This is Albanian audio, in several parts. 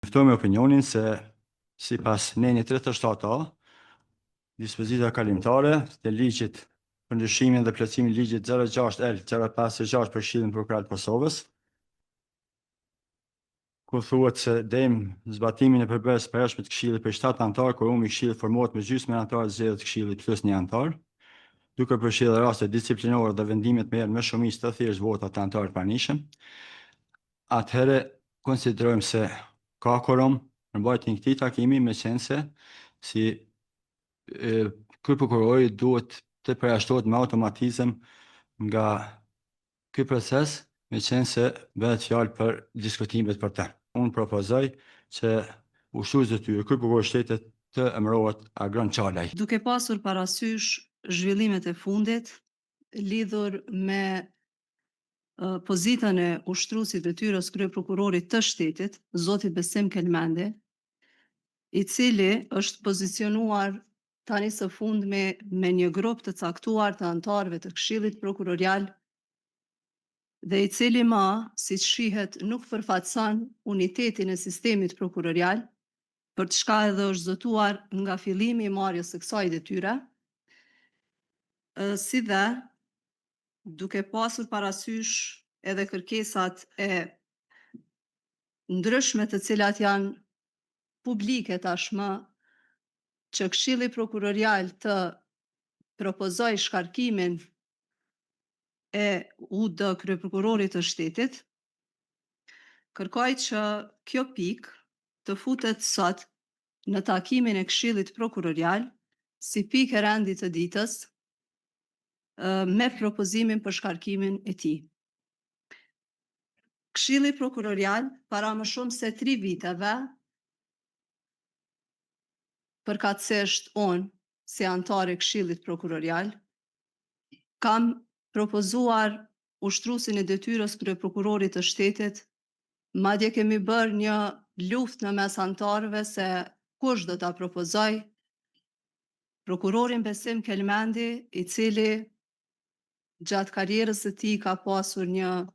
Ftoj me opinionin se sipas neni 37A, dispozita kalimtare të ligjit për ndryshimin dhe plotësimin e ligjit 06L-056 për Këshillin Prokurar të Kosovës, ku thuhet se dejm zbatimin e përbërës së përhershme të Këshillit për 7 anëtar, kurumi i Këshillit formohet me gjysmën e anëtarëve të zgjedhur të Këshillit plus 1 anëtar, duke përfshirë raste disciplinore dhe vendimet me herë me shumicë të thjeshtë vota të anëtarëve të pranishëm. Atëherë konsiderojmë se ka korum në mbajtjen e këtij takimi, meqense si ky prokurori duhet të përjashtohet me automatizëm nga ky proces, meqense bëhet fjalë për diskutimet për të. Unë propozoj që ushtruesi i detyrë ky prokuror shtetit të emërohet Agron Çalaj. Duke pasur parasysh zhvillimet e fundit lidhur me pozitën e ushtruesit të detyrës kryeprokurorit të shtetit, zoti Besim Kelmendi, i cili është pozicionuar tani së fundmi me një grup të caktuar të anëtarëve të Këshillit Prokurorial dhe i cili siç shihet, nuk përfaqëson unitetin e sistemit prokurorial, për të shka edhe është zëtuar nga fillimi i marrjes së kësaj detyre, si dhe duke pasur parasysh edhe kërkesat e ndryshme të cilat janë publike tashmë, që Këshilli Prokurorial të propozoj shkarkimin e UD kryeprokurorit të shtetit, kërkoj që kjo pikë të futet sot në takimin e Këshillit Prokurorial si pikë e rendit të ditës me propozimin për shkarkimin e tij. Këshilli Prokurorial para më shumë se 3 viteve, përkatësisht unë si anëtare e Këshillit Prokurorial, kam propozuar ushtruesin e detyrës kryeprokurorit të shtetit, madje kemi bërë një luftë në mes anëtarëve se kush do ta propozoj prokurorin Besim Kelmendi, i cili gjatë karrierës së tij ka pasur një,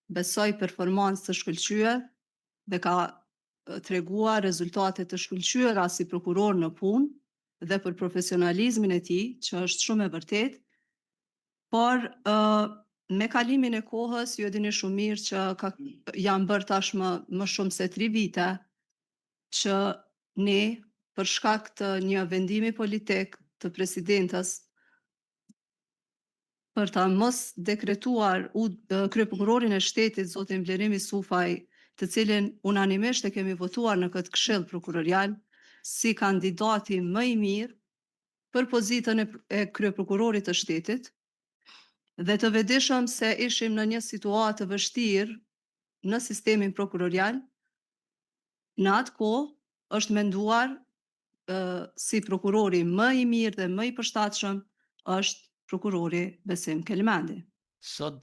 besoj, performancë të shkëlqyer dhe ka treguar rezultate të shkëlqyera si prokuror në punë dhe për profesionalizmin e tij, që është shumë e vërtetë, por me kalimin e kohës ju e dini shumë mirë që janë bërë tashmë më shumë se 3 vite që ne, për shkak të një vendimi politik të presidentës për ta mos dekretuar kryeprokurorin e shtetit, zotin Vlerim Yusufaj, të cilin unanimisht e kemi votuar në këtë Këshill Prokurorial si kandidati më i mirë për pozitën e kryeprokurorit të shtetit, dhe të vetëdijshëm se ishim në një situatë të vështirë në sistemin prokurorial, në atë kohë është menduar si prokurori më i mirë dhe më i përshtatshëm është prokurori Besim Kelmendi. Sot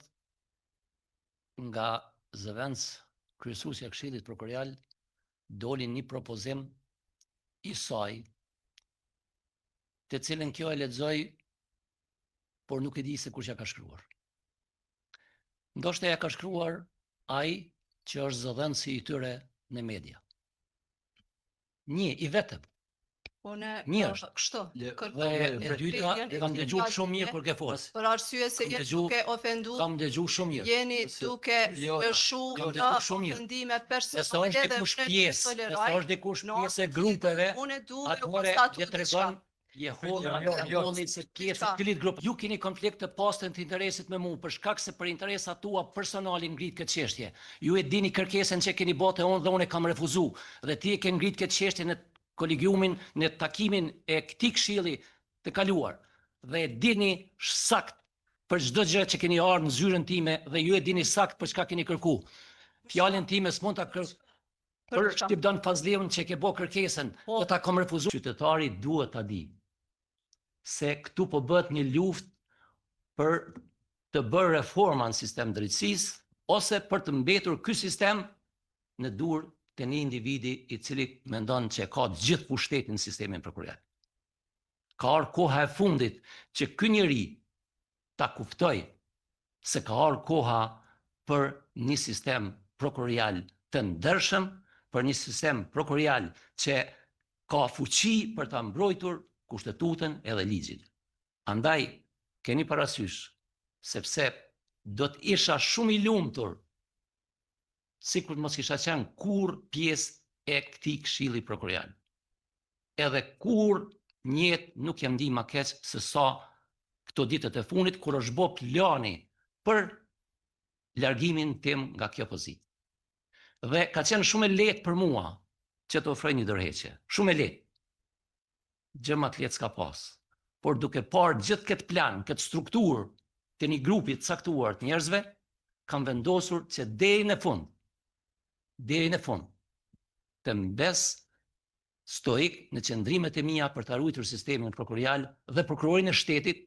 nga zëvendës kryesuesja e Këshillit Prokurorial doli një propozim i saj, të cilën kjo e lexoj, por nuk e di se kush ja ka shkruar. Ndoshta ja ka shkruar ai që është zëdhënësi i tyre në media. Një i vetëm. Një është kështu. Dhe e dyta, kam dëgjuar shumë mirë kur ke folur. Për arsye se jeni duke ofenduar. Kam dëgjuar shumë mirë. Jeni duke lëshuar ofendime personale dhe është dikush pjesë e grupeve. Unë dua atëherë tregon se keni grup. Ju keni konflikt të pastën të interesit me mua për shkak se për interesat tua personale ngrit këtë çështje. Ju e dini kërkesën që keni botë unë dhe unë e kam refuzuar. Dhe ti e ke ngrit këtë çështje në kolegiumin, në takimin e këtij këshilli të kaluar. Dhe e dini sakt për çdo gjë që keni ardhur në zyrën time dhe ju e dini sakt për çka keni kërku. Fjalën time s'mund ta për Shqipdan Fazliun që ke bë kërkesën, do ta kam refuzuar. Qytetari duhet ta di se këtu po bëhet një luftë për të bërë reforma në sistem drejtësisë ose për të mbetur ky sistem në dorë të një individi i cili mendon që ka gjithë pushtetin në sistemin prokurorial. Ka ardhur koha e fundit që ky njeri ta kuptoj se ka ardhur koha për një sistem prokurorial të ndershëm, për një sistem prokurorial që ka fuqi për ta mbrojtur kushtetutën edhe ligjin. Andaj, keni parasysh, sepse do të isha shumë i lumtur, sikur mos kisha qenë kur pjesë e këtij këshilli prokurorial. Edhe kur njët nuk jam di ma keq se sa këto ditët e funit, kur është bo plani për largimin tim nga kjo pozitë. Dhe ka qenë shumë e lehtë për mua që të ofroj një dorëheqje. Shumë e lehtë. Gjë më të lehtë s'ka pas. Por duke parë gjithë këtë plan, këtë strukturë të një grupi të caktuar të njerëzve, kam vendosur që deri në fund, të mbes stoik në qëndrimet e mia për të ruajtur sistemin prokurorial dhe prokurorin e shtetit